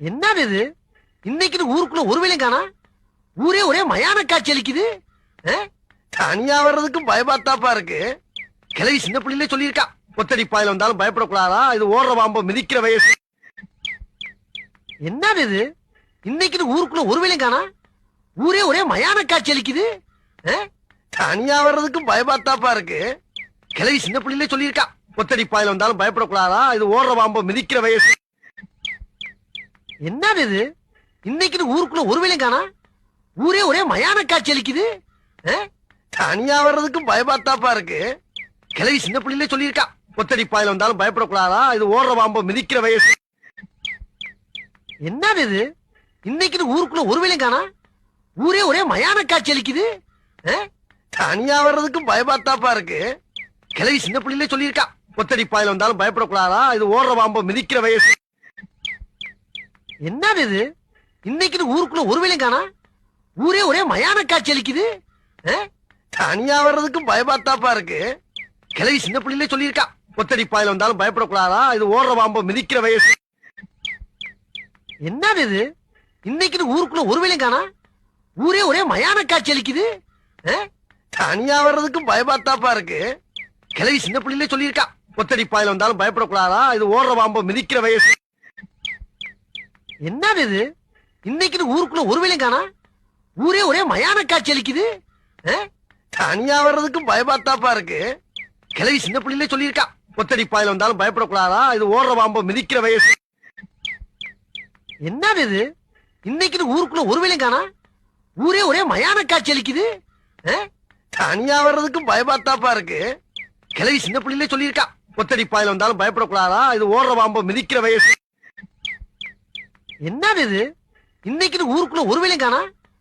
என்னது இது? இன்னைக்கு ஊருக்குள்ள ஒரு வேளையும் காணா. ஊரே ஒரே மயான காட்சி அளிக்குது. தனியா வர்றதுக்கு பயமாத்தாப்பா இருக்கு. கிளவி சின்ன பிள்ளையிலே சொல்லியிருக்கா, ஒத்தடி பாயில வந்தாலும் பயப்படக்கூடாதா, இது ஓடுற பாம்பு மிதிக்கிற வயசு. என்னது இது? இன்னைக்கு ஊருக்குள்ள ஒரு வேளையும் காணா. ஊரே ஒரே மயான காட்சி அளிக்குது. தனியா வர்றதுக்கு பயமாத்தாப்பா இருக்கு. கிளவி சின்ன பிள்ளையிலே சொல்லியிருக்கா, ஒத்தடி பாயில வந்தாலும் பயப்படக்கூடாதா, இது ஓடுற பாம்பு மிதிக்கிற வயசு. என்னது இது? இன்னைக்கு ஊருக்குள்ள ஒரு வேளையும் காணா. ஊரே ஒரே மயான காட்சி அளிக்குது. தனியா வர்றதுக்கு பயமாத்தாப்பா இருக்கு. கிளவி சின்ன பிள்ளையிலே சொல்லியிருக்கா, ஒத்தடி பாயில வந்தாலும் பயப்படக்கூடாதா, இது ஓடுற பாம்பு மிதிக்கிற வயசு. என்னது இது? இன்னைக்கு ஊருக்குள்ள ஒரு வேளையும் காணா. ஊரே ஒரே மயான காட்சி அளிக்குது. தனியா வர்றதுக்கு பயமாத்தாப்பா இருக்கு. கிளவி சின்ன பிள்ளையிலே சொல்லியிருக்கா, ஒத்தடி பாயில வந்தாலும் பயப்படக்கூடாதா, இது ஓடுற பாம்பு மிதிக்கிற வயசு. என்னது இது? இன்னைக்கு ஊருக்குள்ள ஒரு வேளையும் காணா. ஊரே ஒரே மயான காட்சி அளிக்குது. தனியா வர்றதுக்கு பயமாத்தாப்பா இருக்கு. கிளவி சின்ன பிள்ளையிலே சொல்லியிருக்கா, ஒத்தடி பாயில வந்தாலும் பயப்படக்கூடாதா, இது ஓடுற பாம்பு மிதிக்கிற வயசு. என்னது இது? இன்னைக்கு ஊருக்குள்ள ஒரு வேளையும் காணா. ஊரே ஒரே மயான காட்சி அளிக்குது. தனியா வர்றதுக்கு பயமாத்தாப்பா இருக்கு. கிளவி சின்ன பிள்ளையிலே சொல்லியிருக்கா, ஒத்தடி பாயில வந்தாலும் பயப்படக்கூடாதா, இது ஓடுற பாம்பு மிதிக்கிற வயசு. என்னது இது? இன்னைக்கு ஊருக்குள்ள ஒரு வேளையும் காணா. ஊரே ஒரே மயான காட்சி அளிக்குது. தனியா வர்றதுக்கு பயமாத்தாப்பா இருக்கு. கிளவி சின்ன பிள்ளையிலே சொல்லியிருக்கா, ஒத்தடி பாயில வந்தாலும் பயப்படக்கூடாதா, இது ஓடுற பாம்பு மிதிக்கிற வயசு. என்னது இது? இன்னைக்கு ஊருக்குள்ள ஒரு வேளையும் காணா. ஊரே ஒரே மயான காட்சி அளிக்குது. தனியா வர்றதுக்கு பயமாத்தாப்பா இருக்கு. கிளவி சின்ன பிள்ளையிலே சொல்லியிருக்கா, ஒத்தடி பாயில வந்தாலும் பயப்படக்கூடாதா, இது ஓடுற பாம்பு மிதிக்கிற வயசு. என்னது இது? இன்னைக்கு ஊருக்குள்ள ஒரு வேளையும் காணா.